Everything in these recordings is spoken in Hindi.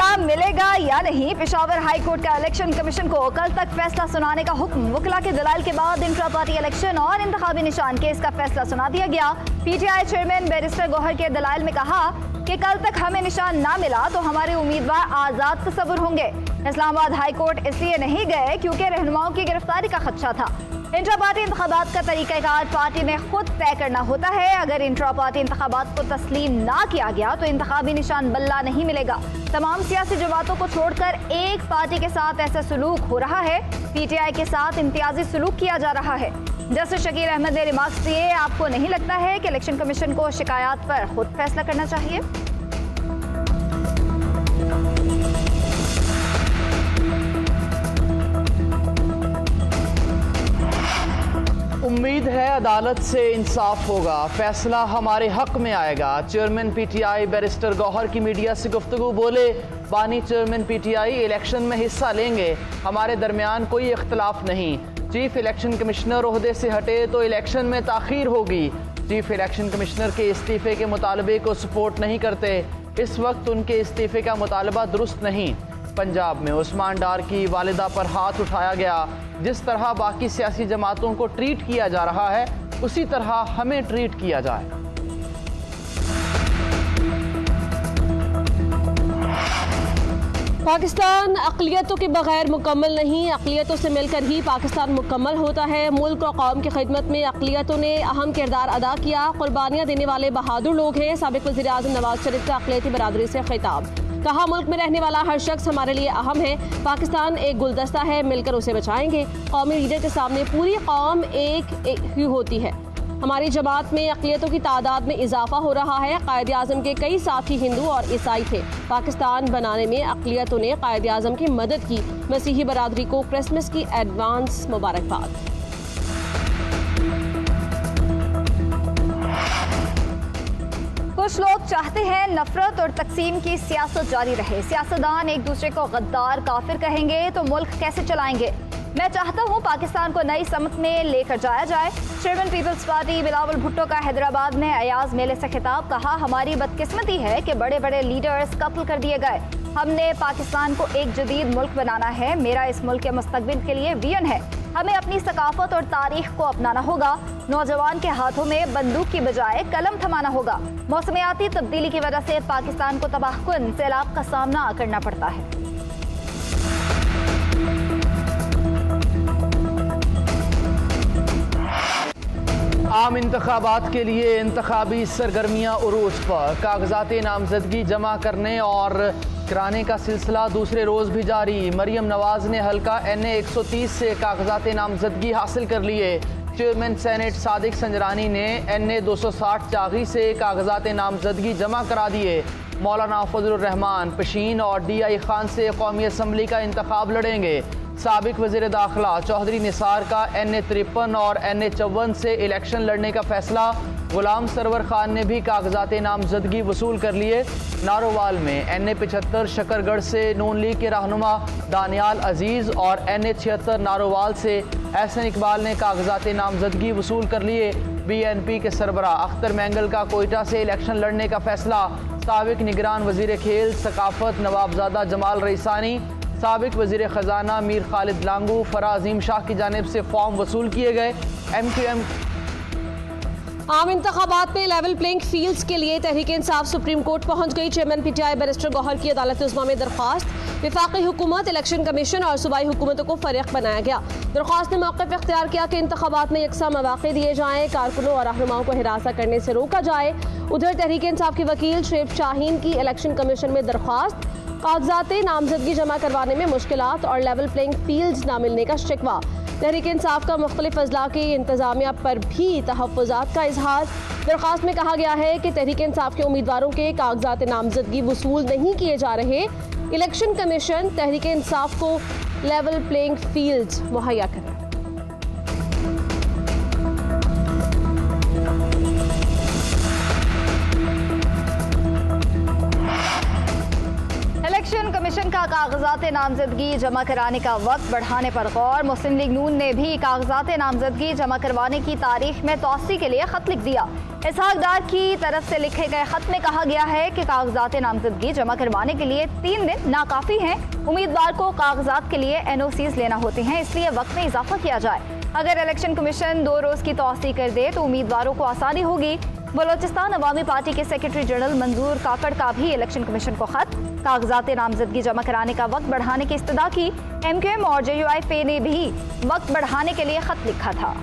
बदला मिलेगा या नहीं? पेशावर हाई कोर्ट का इलेक्शन कमीशन को कल तक फैसला सुनाने का हुक्म। वकला के दलाल के बाद इंट्रा पार्टी इलेक्शन और इंतखाबी निशान केस का फैसला सुना दिया गया। पीटीआई चेयरमैन बैरिस्टर गौहर के दलाइल में कहा कि कल तक हमें निशान ना मिला तो हमारे उम्मीदवार आजाद तस्वुर होंगे। इस्लामाबाद हाई कोर्ट इसलिए नहीं गए क्योंकि रहनुमाओं की गिरफ्तारी का खदशा था। इंट्रा पार्टी इंतखाबात का तरीक़ाकार पार्टी ने खुद तय करना होता है। अगर इंट्रा पार्टी इंतखाबात को तस्लीम ना किया गया तो इंतखाबी निशान बल्ला नहीं मिलेगा। तमाम सियासी जमातों को छोड़कर एक पार्टी के साथ ऐसा सलूक हो रहा है। पीटीआई के साथ इम्तियाजी सलूक किया जा रहा है। जस्टिस शकील अहमद ने रिमार्क्स दिए, आपको नहीं लगता है कि इलेक्शन कमीशन को शिकायत पर खुद फैसला करना चाहिए? उम्मीद है अदालत से इंसाफ होगा, फैसला हमारे हक में आएगा। चेयरमैन पीटीआई बैरिस्टर गौहर की मीडिया से गुफ्तगू बोले, बानी चेयरमैन पीटीआई इलेक्शन में हिस्सा लेंगे, हमारे दरमियान कोई इख्तलाफ नहीं। चीफ इलेक्शन कमिश्नर ओहदे से हटे तो इलेक्शन में ताखीर होगी। चीफ इलेक्शन कमिश्नर के इस्तीफे के मुतालबे को सपोर्ट नहीं करते। इस वक्त उनके इस्तीफे का मुतालबा दुरुस्त नहीं। पंजाब में उस्मान डार की वालिदा पर हाथ उठाया गया। जिस तरह बाकी सियासी जमातों को ट्रीट किया जा रहा है उसी तरह हमें ट्रीट किया जाए। पाकिस्तान अक़लियतों के बगैर मुकम्मल नहीं, अक़लियतों से मिलकर ही पाकिस्तान मुकम्मल होता है। मुल्क और कौम की खिदमत में अक़लियतों ने अहम किरदार अदा किया, कुर्बानियाँ देने वाले बहादुर लोग हैं। साबिक़ वज़ीर-ए-आज़म नवाज शरीफ का अक़लियती बरादरी से खिताब, कहा मुल्क में रहने वाला हर शख्स हमारे लिए अहम है। पाकिस्तान एक गुलदस्ता है, मिलकर उसे बचाएंगे। कौमी लीडर के सामने पूरी कौम एक ही होती है। हमारी जमात में अक़लियतों की तादाद में इजाफा हो रहा है। कायद आज़म के कई साथी हिंदू और ईसाई थे। पाकिस्तान बनाने में अक़लियतों ने कायद आज़म की मदद की। मसीही बरादरी को क्रिसमस की एडवांस मुबारकबाद। कुछ लोग चाहते हैं नफरत और तकसीम की सियासत जारी रहे। सियासतदान एक दूसरे को गद्दार काफिर कहेंगे तो मुल्क कैसे चलाएंगे? मैं चाहता हूं पाकिस्तान को नई समत में लेकर जाया जाए। Chairman peoples party Bilawal Bhutto का हैदराबाद में अयाज मेले से खिताब, कहा हमारी बदकिस्मती है कि बड़े बड़े लीडर्स कत्ल कर दिए गए। हमने पाकिस्तान को एक जदीद मुल्क बनाना है। मेरा इस मुल्क के मुस्तकबिल के लिए विजन है। हमें अपनी सकाफत और तारीख को अपनाना होगा। नौजवान के हाथों में बंदूक की बजाय कलम थमाना होगा। मौसमियाती तब्दीली की वजह से पाकिस्तान को तबाहकुन सैलाब का सामना करना पड़ता है। आम इंतखाबात के लिए इंतखाबी सरगर्मियाँ उरूज पर। कागजात नामजदगी जमा करने और कराने का सिलसिला दूसरे रोज़ भी जारी। मरियम नवाज ने हल्का NA 130 से कागजात नामजदगी हासिल कर लिए। चेयरमैन सेनेट सादिक संजरानी ने NA 260 चागी से कागजात नामजदगी जमा करा दिए। मौलाना फजलुर रहमान पशीन और DI खान से कौमी असम्बली का इंतखाब लड़ेंगे। साबिक वज़ीर दाखिला चौधरी निसार का NA 53 और NA 54 से इलेक्शन लड़ने का फैसला। गुलाम सरवर खान ने भी कागजात नामजदगी वसूल कर लिए। नारोवाल में NA 75 शकरगढ़ से नून लीग के रहनुमा दानियाल अजीज़ और NA 76 नारोवाल से एहसन इकबाल ने कागजात नामजदगी वसूल कर लिए। BNP के सरबरा अख्तर मैंगल का कोयटा से इलेक्शन लड़ने का फैसला। साबिक निगरान वज़ीर खेल सकाफत नवाबजादा जमाल रईसानी, साबिक वज़ीर ख़जाना मीर खालिद लांगू, फराज़ीम शाह की जानिब से फॉर्म वसूल किए गए। MQM आम इंतखाबात में लेवल प्लेइंग फील्ड्स के लिए तहरीक इंसाफ सुप्रीम कोर्ट पहुंच गई। चेयरमैन पीटीआई बैरिस्टर गौहर की अदालत उज़्मा में दरख्वास्त। वफाकी हुकूमत, इलेक्शन कमीशन और सूबाई हुकूमतों को फरीक बनाया गया। दरख्वास्त ने मौक़िफ़ इख्तियार किया कि इंतखाबात में यकसा मौक़े दिए जाएँ, कारकुनों और रहनुमाओं को हिरासत करने से रोका जाए। उधर तहरीक इंसाफ की वकील शेफ शाहीन की इलेक्शन कमीशन में दरख्वास्त। कागजात नामजदगी जमा करवाने में मुश्किलात और लेवल प्लेइंग फील्ड्स ना मिलने का शिकवा। तहरीक इंसाफ का मुख्तलिफ अजला की इंतजामिया पर भी तहफ़्फ़ुज़ात का इजहार। दरख्वास्त में कहा गया है कि तहरीक इंसाफ के उम्मीदवारों के कागजात नामजदगी वसूल नहीं किए जा रहे। इलेक्शन कमीशन तहरीक इंसाफ को लेवल प्लेइंग फील्ड्स मुहैया करे। इलेक्शन कमीशन का कागजात कागजात नामजदगी जमा कराने का वक्त बढ़ाने पर गौर। मुस्लिम लीग नून ने भी कागजात नामजदगी जमा करवाने की तारीख में तौसी के लिए खत लिख दिया। इसहाक डार की तरफ से लिखे गए खत में कहा गया है कि कागजात नामजदगी जमा करवाने के लिए 3 दिन नाकाफी हैं। उम्मीदवार को कागजात के लिए NOCs लेना होते हैं, इसलिए वक्त में इजाफा किया जाए। अगर इलेक्शन कमीशन 2 रोज की तौसी कर दे तो उम्मीदवारों को आसानी होगी। बलोचिस्तान अवामी पार्टी के सेक्रेटरी जनरल मंजूर काकड़ का भी इलेक्शन कमीशन को खत। कागजात नामजदगी जमा कराने का वक्त बढ़ाने की इस्तदा की। MQM और JUIF ने भी वक्त बढ़ाने के लिए खत लिखा था।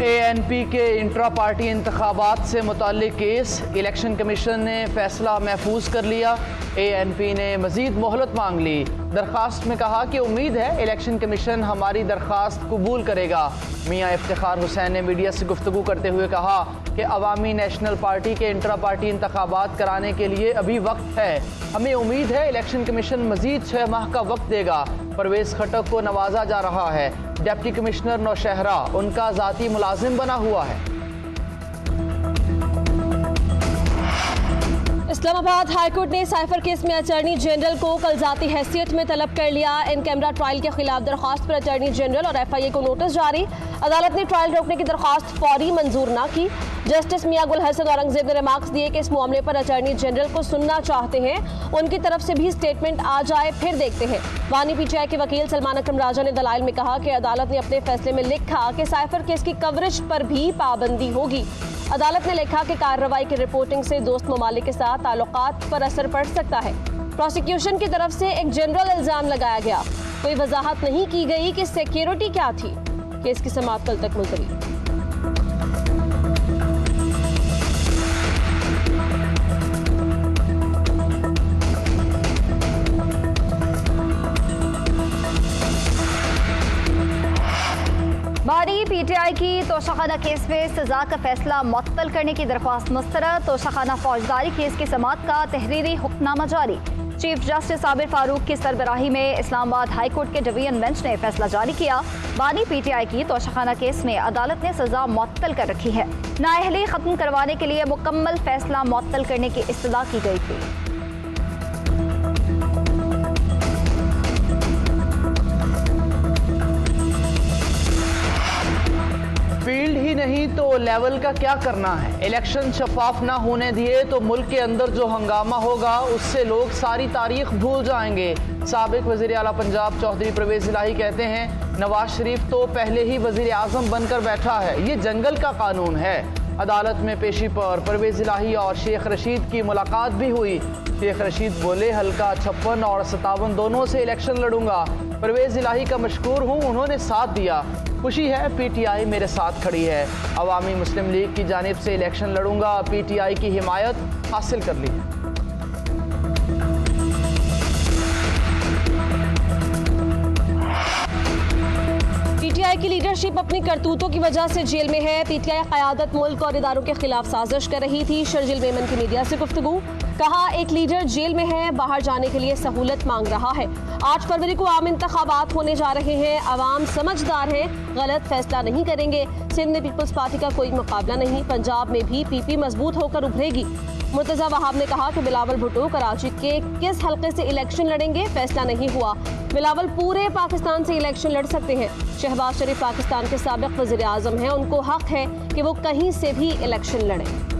ANP के इंट्रा पार्टी इंतखाबात से मुताल्लिक केस इलेक्शन कमीशन ने फैसला महफूज कर लिया। ANP ने मजीद मोहलत मांग ली। दरखास्त में कहा कि उम्मीद है इलेक्शन कमीशन हमारी दरखास्त कबूल करेगा। मियां इफ्तिखार हुसैन ने मीडिया से गुफ्तगू करते हुए कहा कि अवामी नेशनल पार्टी के इंट्रा पार्टी इंतखाबात कराने के लिए अभी वक्त है। हमें उम्मीद है इलेक्शन कमीशन मजीद 6 माह का वक्त देगा। परवेज खटक को नवाजा जा रहा है। डिप्टी कमिश्नर नौशहरा उनका ज़ाती मुलाजिम बना हुआ है। इस्लामाबाद हाईकोर्ट ने साइफर केस में अटॉर्नी जनरल को कल जाती हैसियत में तलब कर लिया। इन कैमरा ट्रायल के खिलाफ दरखास्त पर अटॉर्नी जनरल और FIA को नोटिस जारी। अदालत ने ट्रायल रोकने की दरखास्त फौरी मंजूर न की। जस्टिस मियां गुल हसन औरंगजेब ने रिमार्क्स दिए कि इस मामले पर अटॉर्नी जनरल को सुनना चाहते हैं, उनकी तरफ से भी स्टेटमेंट आ जाए फिर देखते हैं। वानी PTI के वकील सलमान अकरम राजा ने दलाइल में कहा कि अदालत ने अपने फैसले में लिखा कि साइफर केस की कवरेज पर भी पाबंदी होगी। अदालत ने लिखा कि कार्रवाई की रिपोर्टिंग से दोस्त ममालिक के साथ ताल्लुकात पर असर पड़ सकता है। प्रोसिक्यूशन की तरफ से एक जनरल इल्जाम लगाया गया। कोई वजाहत नहीं की गई कि सिक्योरिटी क्या थी। केस की समाअत कल तक मुलतवी। बारी PTI की तोशाखाना केस में सजा का फैसला मुअत्तल करने की दरख्वास्त मुस्तरद। तोशाखाना फौजदारी केस की समाअत का तहरीरी हुक्मनामा जारी। चीफ जस्टिस आबिर फारूक की सरबराही में इस्लामाबाद हाई कोर्ट के डिवीजन बेंच ने फैसला जारी किया। बानी PTI की तोशाखाना केस में अदालत ने सजा मुअत्तल कर रखी है। नाअहली खत्म करवाने के लिए मुकम्मल फैसला मुअत्तल करने की इस्तदा की गई थी। फील्ड ही नहीं तो लेवल का क्या करना है। इलेक्शन शफाफ ना होने दिए तो मुल्क के अंदर जो हंगामा होगा उससे लोग सारी तारीख भूल जाएंगे। साबिक वज़ीर आला पंजाब चौधरी परवेज इलाही कहते हैं नवाज शरीफ तो पहले ही वज़ीर आज़म बनकर बैठा है, ये जंगल का कानून है। अदालत में पेशी पर परवेज इलाही और शेख रशीद की मुलाकात भी हुई। शेख रशीद बोले हल्का 56 और 57 दोनों से इलेक्शन लड़ूंगा। परवेज इलाही का मशकूर हूँ, उन्होंने साथ दिया। खुशी है PTI मेरे साथ खड़ी है। अवामी मुस्लिम लीग की जानिब से इलेक्शन लड़ूंगा। PTI की हिमायत हासिल कर ली है। PTI की लीडरशिप अपनी करतूतों की वजह से जेल में है। PTI क़यादत मुल्क और इदारों के खिलाफ साजिश कर रही थी। शर्जिल मेमन की मीडिया से गुफ्तगू। कहा एक लीडर जेल में है, बाहर जाने के लिए सहूलत मांग रहा है। 8 फरवरी को आम इंतखाबात होने जा रहे हैं। अवाम समझदार है, गलत फैसला नहीं करेंगे। सिंध में पीपल्स पार्टी का कोई मुकाबला नहीं। पंजाब में भी PP मजबूत होकर उभरेगी। मुर्तजा वहाब ने कहा कि बिलावल भुट्टो कराची के किस हल्के से इलेक्शन लड़ेंगे फैसला नहीं हुआ। बिलावल पूरे पाकिस्तान से इलेक्शन लड़ सकते हैं। शहबाज शरीफ पाकिस्तान के साबिक वज़ीर आज़म हैं, उनको हक है कि वो कहीं से भी इलेक्शन लड़ें।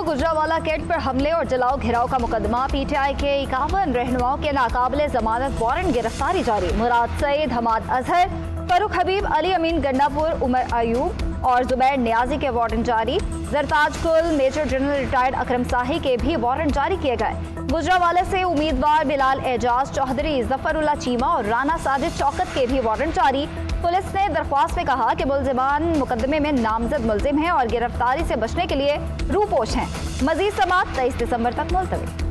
गुजरावाला गेट पर हमले और जलाओ घिराव का मुकदमा। PTI के 51 रहनुमाओं के नाकाबिले जमानत वारंट गिरफ्तारी जारी। मुराद सईद, हमाद अजहर, फरूक हबीब, अली अमीन गन्नापुर, उमर अयूब और जुबैर नियाजी के वारंट जारी। जरताज कुल, मेजर जनरल रिटायर्ड अकरम शाही के भी वारंट जारी किए गए। गुजरावाला से उम्मीदवार बिलाल एजाज चौधरी, जफरुल्ला चीमा और राना साजिद शौकत के भी वारंट जारी। पुलिस ने दरख्वास्त में कहा कि मुलजिमान मुकदमे में नामजद मुलजिम हैं और गिरफ्तारी से बचने के लिए रूपोश हैं। मजीद समाअत 23 दिसंबर तक मुलतवी।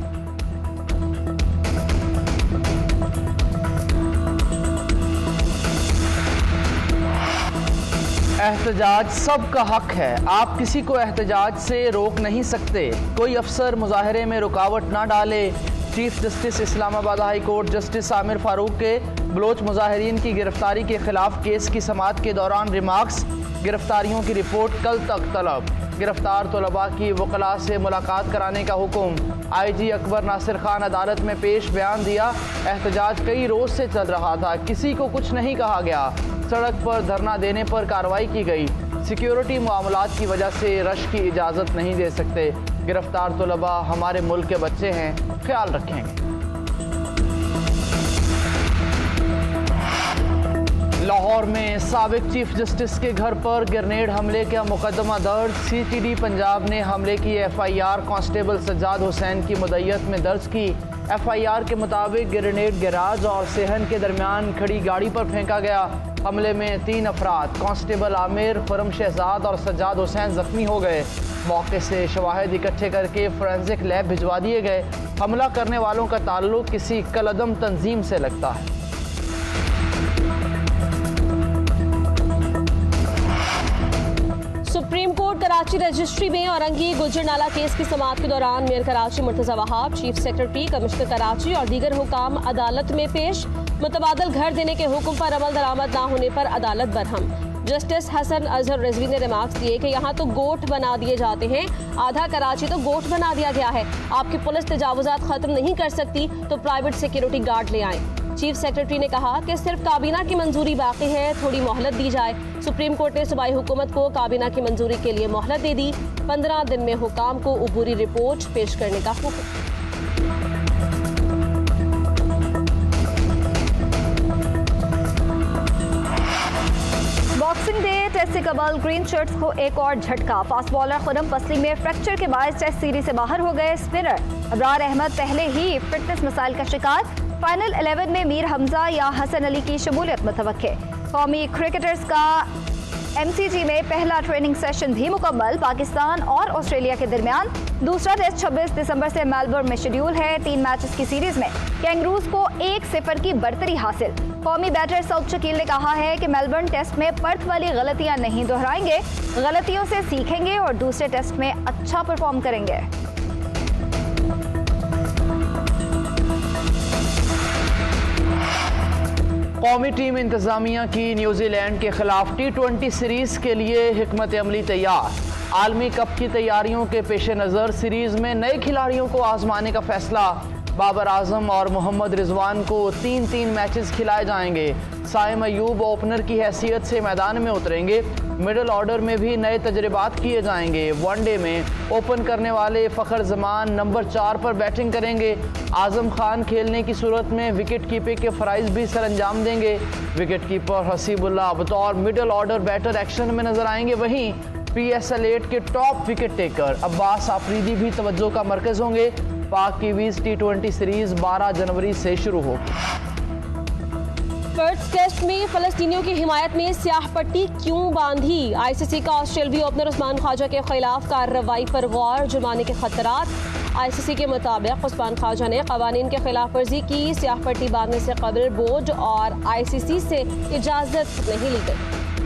एहतजाज सबका हक है, आप किसी को एहतजाज से रोक नहीं सकते। कोई अफसर मुजाहरे में रुकावट ना डाले। Chief justice Islamabad high court justice Aamir Farooq के बलोच मुजाहिरीन की गिरफ्तारी के खिलाफ केस की समाअत के दौरान रिमार्क्स। गिरफ्तारियों की रिपोर्ट कल तक तलब। गिरफ्तार तलबा की वकला से मुलाकात कराने का हुक्म। IG अकबर नासिर खान अदालत में पेश बयान दिया। एहतजाज कई रोज से चल रहा था, किसी को कुछ नहीं कहा गया। सड़क पर धरना देने पर कार्रवाई की गई। सिक्योरिटी मामलात की वजह से रश की इजाज़त नहीं दे सकते। गिरफ्तार तलबा हमारे मुल्क के बच्चे हैं, ख्याल रखेंगे। लाहौर में साबिक चीफ जस्टिस के घर पर ग्रेनेड हमले का मुकदमा दर्ज। CTD पंजाब ने हमले की FIR कांस्टेबल सज्जाद हुसैन की मुद्दत में दर्ज की। FIR के मुताबिक ग्रेनेड गैराज और सेहन के दरमियान खड़ी गाड़ी पर फेंका गया। हमले में 3 अफराद कांस्टेबल आमिर, खुरम शहजाद और सज्जाद हुसैन जख्मी हो गए। मौके से शवाहिद इकट्ठे करके फोरेंसिक लैब भिजवा दिए गए। हमला करने वालों का ताल्लुक किसी कलअदम तंजीम से लगता है। सुप्रीम कोर्ट कराची रजिस्ट्री में औरंगी गुजरनाला केस की समाअत के दौरान mayor Karachi Murtaza Wahab, chief secretary, commissioner Karachi और दीगर हुकाम अदालत में पेश। मुतबादल घर देने के हुक्म पर अमल दरामद न होने पर अदालत बरहम। जस्टिस हसन अजहर रिजवी ने रिमार्क्स दिए कि यहाँ तो गोट बना दिए जाते हैं, आधा कराची तो गोट बना दिया गया है। आपकी पुलिस तजावुजात खत्म नहीं कर सकती तो प्राइवेट सिक्योरिटी गार्ड ले आए। चीफ सेक्रेटरी ने कहा कि सिर्फ काबीना की मंजूरी बाकी है, थोड़ी मोहलत दी जाए। सुप्रीम कोर्ट ने सूबाई हुकूमत को काबीना की मंजूरी के लिए मोहलत दे दी। 15 दिन में हुकाम को अबूरी रिपोर्ट पेश करने का हुक्म। बॉक्सिंग डे टेस्ट से कबल ग्रीन शर्ट्स को एक और झटका। फास्ट बॉलर खुरम पसली में फ्रैक्चर के बाद टेस्ट सीरीज से बाहर हो गए। स्पिनर अबरार अहमद पहले ही फिटनेस मसाइल का शिकार। फाइनल 11 में मीर हमजा या हसन अली की शमूलियत मुतवक्के। कौमी क्रिकेटर्स का MCG में पहला ट्रेनिंग सेशन भी मुकम्मल। पाकिस्तान और ऑस्ट्रेलिया के दरमियान दूसरा टेस्ट 26 दिसंबर से मेलबर्न में शेड्यूल है। 3 मैचेस की सीरीज में कैंगरूज को 1-0 की बढ़तरी हासिल। कौमी बैटर सऊद शकील ने कहा है कि मेलबर्न टेस्ट में पर्थ वाली गलतियां नहीं दोहराएंगे, गलतियों से सीखेंगे और दूसरे टेस्ट में अच्छा परफॉर्म करेंगे। कौमी टीम इंतजामिया की न्यूजीलैंड के खिलाफ T20 सीरीज के लिए हिकमत अमली तैयार। आलमी कप की तैयारियों के पेश नज़र सीरीज में नए खिलाड़ियों को आजमाने का फैसला। बाबर आजम और मोहम्मद रिजवान को 3-3 मैचेस खिलाए जाएंगे। साइम अयूब ओपनर की हैसियत से मैदान में उतरेंगे। मिडिल ऑर्डर में भी नए तजर्बात किए जाएंगे। वनडे में ओपन करने वाले फ़खर जमान नंबर 4 पर बैटिंग करेंगे। आजम खान खेलने की सूरत में विकेट कीपिंग के फ़राइज़ भी सर अंजाम देंगे। विकेट कीपर हसीबुल्लाह बतौर मिडिल ऑर्डर बैटर एक्शन में नजर आएंगे। वहीं PSL 8 के top wicket taker Abbas Afridi भी तवज्जो का मरकज़ होंगे। पाक की 20 T20 सीरीज 12 जनवरी से शुरू होगी। फर्स्ट टेस्ट में फलस्तीनियों की हिमायत में स्याह पट्टी क्यों बांधी? ICC का ऑस्ट्रेलियाई ओपनर उस्मान ख्वाजा के खिलाफ कार्रवाई पर गौर, जुर्माने के खतरात। ICC के मुताबिक उस्मान ख्वाजा ने कवानीन के खिलाफ वर्जी की। स्याह पट्टी बांधने से कबल बोर्ड और ICC से इजाजत नहीं ली गई।